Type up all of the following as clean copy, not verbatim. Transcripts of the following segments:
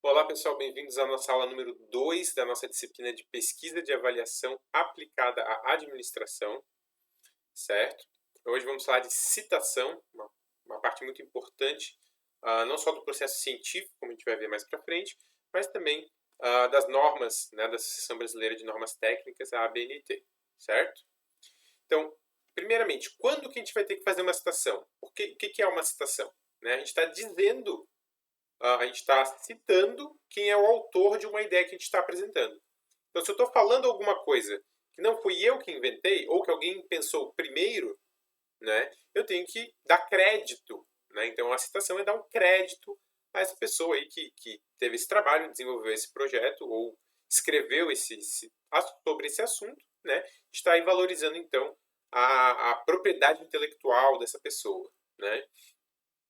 Olá pessoal, bem-vindos à nossa aula número 2 da nossa disciplina de Pesquisa de Avaliação aplicada à administração, certo? Hoje vamos falar de citação, uma parte muito importante, não só do processo científico, como a gente vai ver mais para frente, mas também das normas, né, da Associação Brasileira de Normas Técnicas, a ABNT, certo? Então, primeiramente, quando que a gente vai ter que fazer uma citação? O que é uma citação? Né? A gente está dizendo, a gente está citando quem é o autor de uma ideia que a gente está apresentando. Então, se eu estou falando alguma coisa que não fui eu que inventei, ou que alguém pensou primeiro, né, eu tenho que dar crédito. Né? Então, a citação é dar um crédito a essa pessoa aí que teve esse trabalho, desenvolveu esse projeto, ou escreveu sobre esse assunto. Né? A gente está aí valorizando, então, a propriedade intelectual dessa pessoa. Né?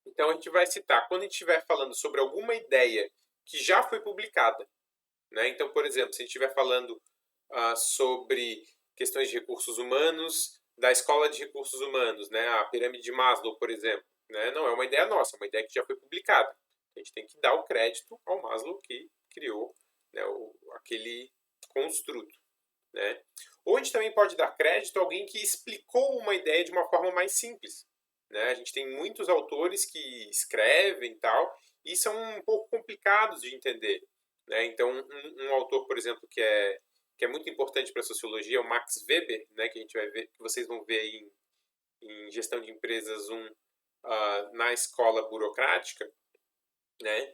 Então, a gente vai citar, quando a gente estiver falando sobre alguma ideia que já foi publicada. Né? Então, por exemplo, se a gente estiver falando sobre questões de recursos humanos, da escola de recursos humanos, né? A pirâmide de Maslow, por exemplo. Né? Não é uma ideia nossa, é uma ideia que já foi publicada. A gente tem que dar o crédito ao Maslow que criou, né, aquele construto. Né? Ou a gente também pode dar crédito a alguém que explicou uma ideia de uma forma mais simples. Né? A gente tem muitos autores que escrevem e tal, e são um pouco complicados de entender. Né? Então, um autor, por exemplo, que é muito importante para a sociologia é o Max Weber, né? Que a gente vai ver, que vocês vão ver aí em Gestão de Empresas 1, na escola burocrática. Né?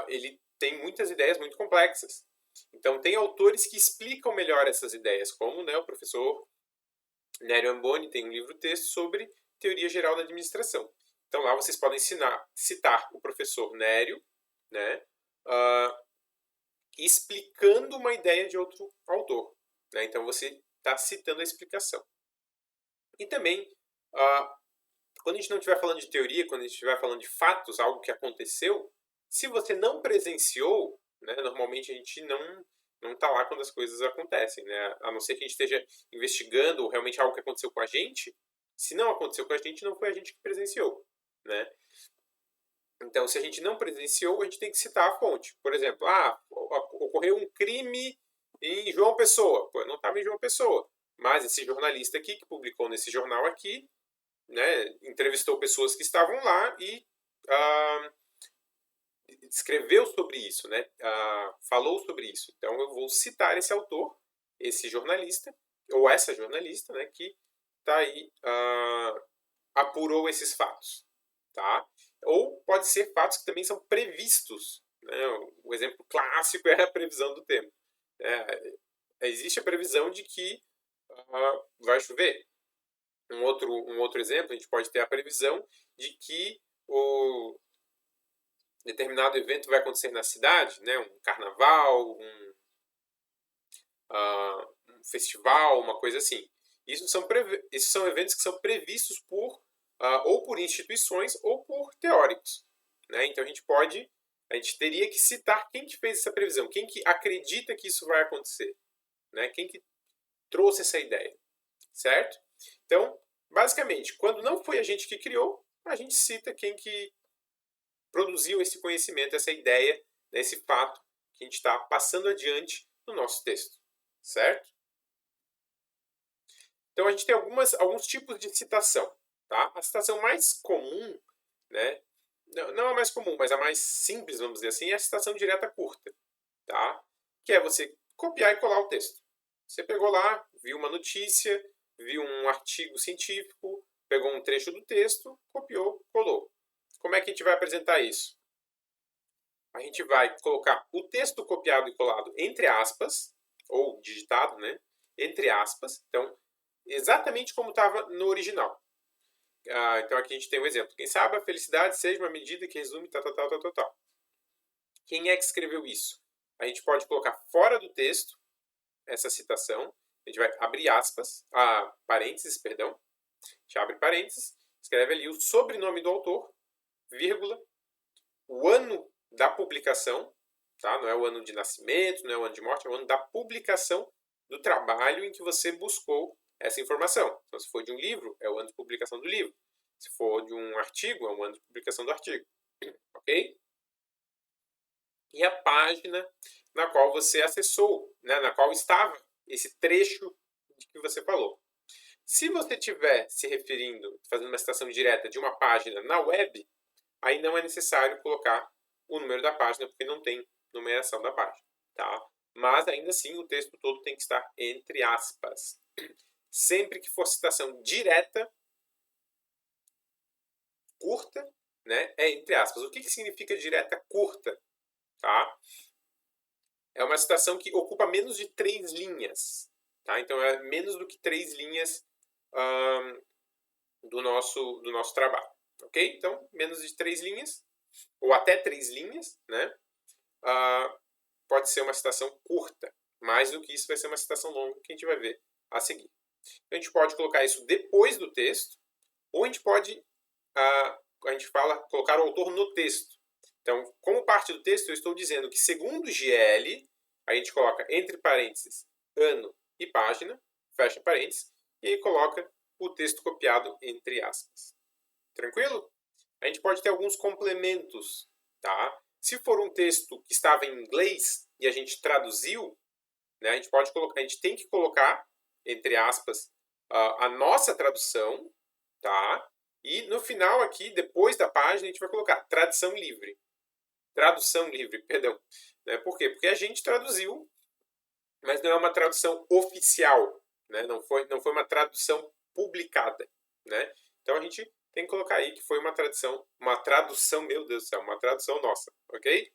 Ele tem muitas ideias muito complexas. Então, tem autores que explicam melhor essas ideias, como, né, o professor Nério Amboni tem um livro-texto sobre teoria geral da administração. Então, lá vocês podem citar o professor Nério, né, explicando uma ideia de outro autor. Né? Então, você está citando a explicação. E também, quando a gente não estiver falando de teoria, quando a gente estiver falando de fatos, algo que aconteceu, se você não presenciou, né, normalmente a gente não está lá quando as coisas acontecem. Né? A não ser que a gente esteja investigando realmente algo que aconteceu com a gente. Se não aconteceu com a gente, não foi a gente que presenciou. Né? Então, se a gente não presenciou, a gente tem que citar a fonte. Por exemplo, ocorreu um crime em João Pessoa. Pô, eu não estava em João Pessoa. Mas esse jornalista aqui, que publicou nesse jornal aqui, né, entrevistou pessoas que estavam lá e escreveu sobre isso, né, falou sobre isso. Então eu vou citar esse autor, esse jornalista, ou essa jornalista, né, que está aí, apurou esses fatos. Tá? Ou pode ser fatos que também são previstos. Né? O exemplo clássico é a previsão do tempo. Existe a previsão de que vai chover. Um outro exemplo, a gente pode ter a previsão de que o determinado evento vai acontecer na cidade, né? Um carnaval, um festival, uma coisa assim. Isso são eventos que são previstos ou por instituições ou por teóricos. Né? Então a gente teria que citar quem que fez essa previsão, quem que acredita que isso vai acontecer, né? Quem que trouxe essa ideia, certo? Então, basicamente, quando não foi a gente que criou, a gente cita quem que produziu esse conhecimento, essa ideia, né, esse fato que a gente está passando adiante no nosso texto, certo? Então a gente tem alguns tipos de citação. Tá? A citação mais comum, né, não a mais comum, mas a mais simples, vamos dizer assim, é a citação direta curta. Tá? Que é você copiar e colar o texto. Você pegou lá, viu uma notícia, viu um artigo científico, pegou um trecho do texto, copiou, colou. Como é que a gente vai apresentar isso? A gente vai colocar o texto copiado e colado entre aspas, ou digitado, né? Entre aspas. Então, exatamente como estava no original. Então aqui a gente tem um exemplo. Quem sabe a felicidade seja uma medida que resume tal, tal, tal, tal, tal, tal. Quem é que escreveu isso? A gente pode colocar fora do texto essa citação. A gente vai abrir aspas, parênteses, perdão. A gente abre parênteses, escreve ali o sobrenome do autor, vírgula, o ano da publicação, tá? Não é o ano de nascimento, não é o ano de morte, é o ano da publicação do trabalho em que você buscou essa informação. Então, se for de um livro, é o ano de publicação do livro. Se for de um artigo, é o ano de publicação do artigo. Ok? e a página na qual você acessou, né, na qual estava esse trecho de que você falou. Se você estiver se referindo, fazendo uma citação direta de uma página na web, aí não é necessário colocar o número da página, porque não tem numeração da página, tá? Mas ainda assim o texto todo tem que estar entre aspas. Sempre que for citação direta, curta, né, é entre aspas. O que significa direta curta? Tá? É uma citação que ocupa menos de 3 linhas. Tá? Então é menos do que 3 linhas do nosso trabalho. Ok? Então, menos de 3 linhas, ou até 3 linhas, né? Pode ser uma citação curta. Mais do que isso vai ser uma citação longa, que a gente vai ver a seguir. Então, a gente pode colocar isso depois do texto, ou a gente pode, a gente fala, colocar o autor no texto. Então, como parte do texto, eu estou dizendo que, segundo o GL, a gente coloca entre parênteses ano e página, fecha parênteses, e aí coloca o texto copiado entre aspas. Tranquilo? A gente pode ter alguns complementos, tá? Se for um texto que estava em inglês e a gente traduziu, né, a gente pode colocar, a gente tem que colocar entre aspas a nossa tradução, tá? E no final aqui, depois da página, a gente vai colocar tradução livre, perdão. Né? Por quê? Porque a gente traduziu, mas não é uma tradução oficial, né? Não foi uma tradução publicada, né? Então a gente tem que colocar aí que foi uma tradução, meu Deus do céu, uma tradução nossa, ok?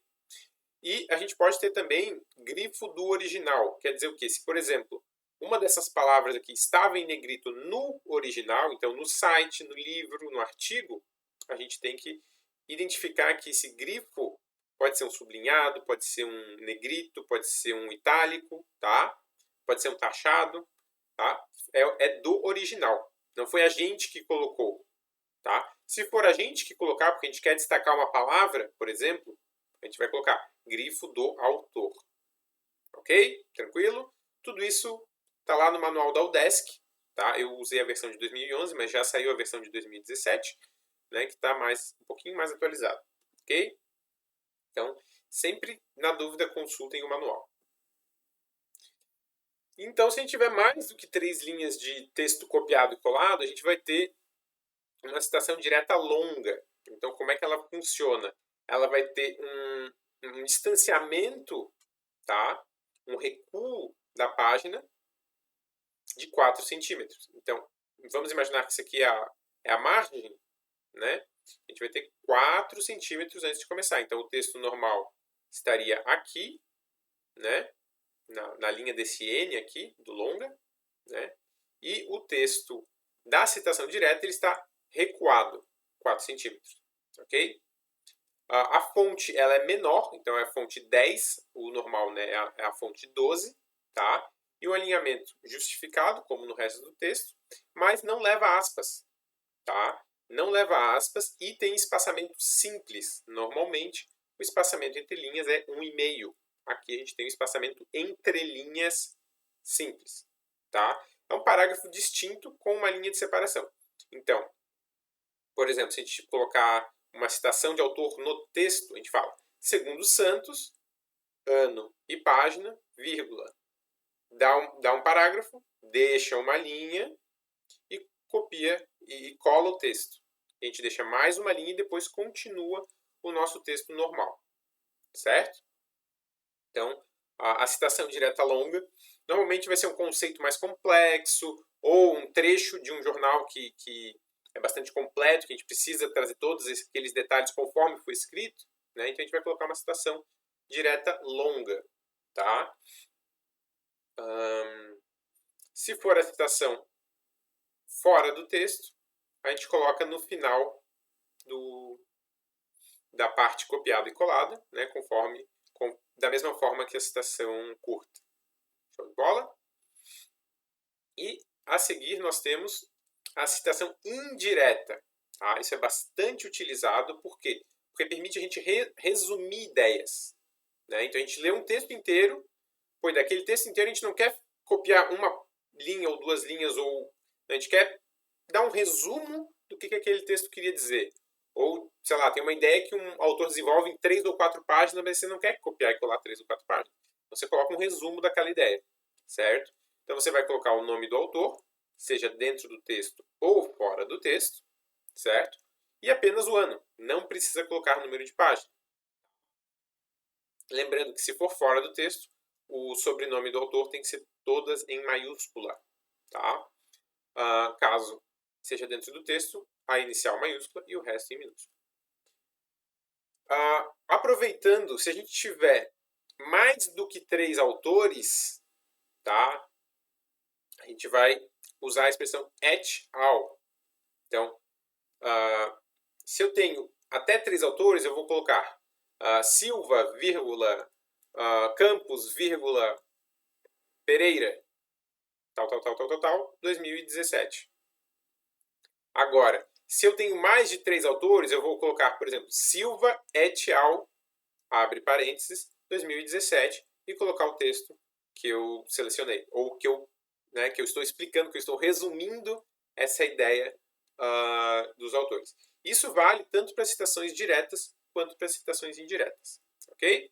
E a gente pode ter também grifo do original, quer dizer o quê? Se, por exemplo, uma dessas palavras aqui estava em negrito no original, então no site, no livro, no artigo, a gente tem que identificar que esse grifo pode ser um sublinhado, pode ser um negrito, pode ser um itálico, tá? Pode ser um taxado, tá? É do original. Não foi a gente que colocou, tá? Se for a gente que colocar, porque a gente quer destacar uma palavra, por exemplo, a gente vai colocar grifo do autor. Ok? Tranquilo? Tudo isso está lá no manual da UDESC. Tá? Eu usei a versão de 2011, mas já saiu a versão de 2017, né, que está um pouquinho mais atualizada. Ok? Então, sempre na dúvida, consultem o manual. Então, se a gente tiver mais do que 3 linhas de texto copiado e colado, a gente vai ter uma citação direta longa. Então, como é que ela funciona? Ela vai ter um distanciamento, tá? Um recuo da página de 4 centímetros. Então, vamos imaginar que isso aqui é a margem, né? A gente vai ter 4 centímetros antes de começar. Então, o texto normal estaria aqui, né? Na linha desse N aqui, do longa, né? E o texto da citação direta ele está recuado 4 centímetros, ok? A fonte ela é menor, então é a fonte 10, o normal, né, é a fonte 12, tá? E o alinhamento justificado, como no resto do texto, mas não leva aspas, tá? Não leva aspas e tem espaçamento simples. Normalmente, o espaçamento entre linhas é 1,5. Aqui a gente tem o espaçamento entre linhas simples, tá? É um parágrafo distinto com uma linha de separação. Então, por exemplo, se a gente colocar uma citação de autor no texto, a gente fala, segundo Santos, ano e página, vírgula. Dá um parágrafo, deixa uma linha e copia e cola o texto. A gente deixa mais uma linha e depois continua o nosso texto normal. Certo? Então, a citação direta longa normalmente vai ser um conceito mais complexo ou um trecho de um jornal que é bastante completo, que a gente precisa trazer todos aqueles detalhes conforme foi escrito, né? Então a gente vai colocar uma citação direta longa, tá? Se for a citação fora do texto, a gente coloca no final da parte copiada e colada, né? Da mesma forma que a citação curta. Show de bola? E a seguir nós temos a citação indireta. Tá? Isso é bastante utilizado, por quê? Porque permite a gente resumir ideias. Né? Então a gente lê um texto inteiro, daquele texto inteiro a gente não quer copiar uma linha ou 2 linhas, ou a gente quer dar um resumo do que aquele texto queria dizer. Ou, sei lá, tem uma ideia que um autor desenvolve em 3 ou 4 páginas, mas você não quer copiar e colar 3 ou 4 páginas. Então, você coloca um resumo daquela ideia, certo? Então, você vai colocar o nome do autor, seja dentro do texto ou fora do texto, certo? E apenas o ano. Não precisa colocar número de página. Lembrando que se for fora do texto, o sobrenome do autor tem que ser todas em maiúscula, tá? Caso seja dentro do texto, a inicial maiúscula e o resto em minúscula. Aproveitando, se a gente tiver mais do que 3 autores, tá? A gente vai usar a expressão et al. Então, se eu tenho até 3 autores, eu vou colocar Silva, vírgula, Campos, vírgula, Pereira, tal, 2017. Agora, se eu tenho mais de 3 autores, eu vou colocar, por exemplo, Silva et al, abre parênteses, 2017, e colocar o texto que eu selecionei, ou que eu estou explicando, que eu estou resumindo essa ideia dos autores. Isso vale tanto para citações diretas quanto para citações indiretas, ok?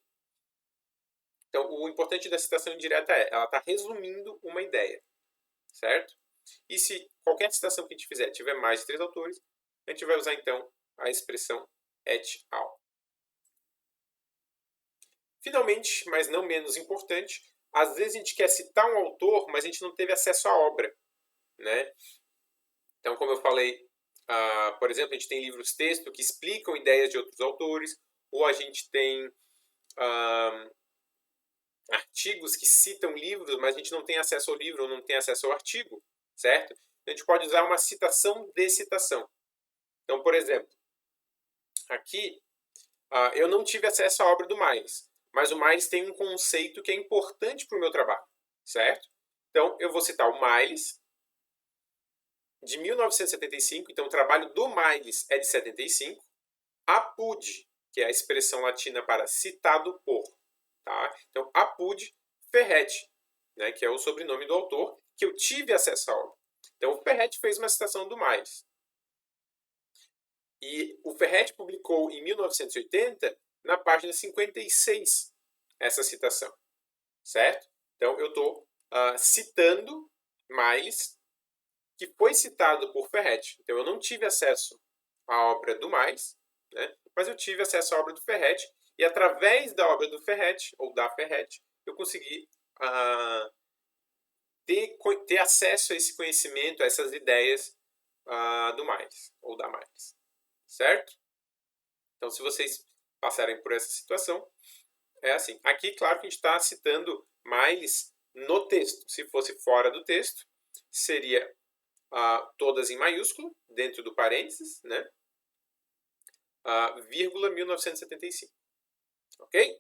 Então, o importante da citação indireta é, ela está resumindo uma ideia, certo? E se qualquer citação que a gente fizer tiver mais de 3 autores, a gente vai usar, então, a expressão et al. Finalmente, mas não menos importante, às vezes a gente quer citar um autor, mas a gente não teve acesso à obra, né? Então, como eu falei, por exemplo, a gente tem livros-texto que explicam ideias de outros autores, ou a gente tem artigos que citam livros, mas a gente não tem acesso ao livro ou não tem acesso ao artigo, certo? A gente pode usar uma citação de citação. Então, por exemplo, aqui eu não tive acesso à obra do Miles, mas o Miles tem um conceito que é importante para o meu trabalho, certo? Então, eu vou citar o Miles, de 1975, então o trabalho do Miles é de 75, apud, que é a expressão latina para citado por, tá? Então, apud Ferretti, né, que é o sobrenome do autor, que eu tive acesso à obra. Então, o Ferretti fez uma citação do Miles. E o Ferretti publicou em 1980, na página 56, essa citação, certo? Então, eu estou citando Miles, que foi citado por Ferretti. Então, eu não tive acesso à obra do Miles, né? Mas eu tive acesso à obra do Ferretti, e através da obra do Ferretti, ou da Ferretti, eu consegui ter acesso a esse conhecimento, a essas ideias do Miles, ou da Miles. Certo? Então, se vocês passarem por essa situação, é assim. Aqui, claro que a gente está citando Miles no texto. Se fosse fora do texto, seria todas em maiúsculo, dentro do parênteses, né? Vírgula 1975. Ok?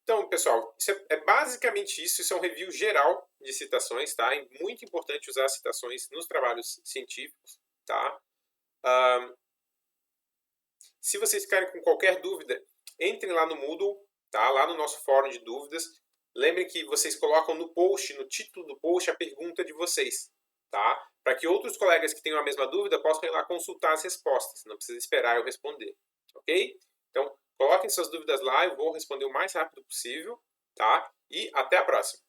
Então, pessoal, é basicamente isso. Isso é um review geral de citações, tá? É muito importante usar citações nos trabalhos científicos, tá? Se vocês ficarem com qualquer dúvida, entrem lá no Moodle, tá? Lá no nosso fórum de dúvidas. Lembrem que vocês colocam no post, no título do post, a pergunta de vocês, tá? Para que outros colegas que tenham a mesma dúvida possam ir lá consultar as respostas. Não precisa esperar eu responder, ok? Então, coloquem suas dúvidas lá, eu vou responder o mais rápido possível, tá? E até a próxima!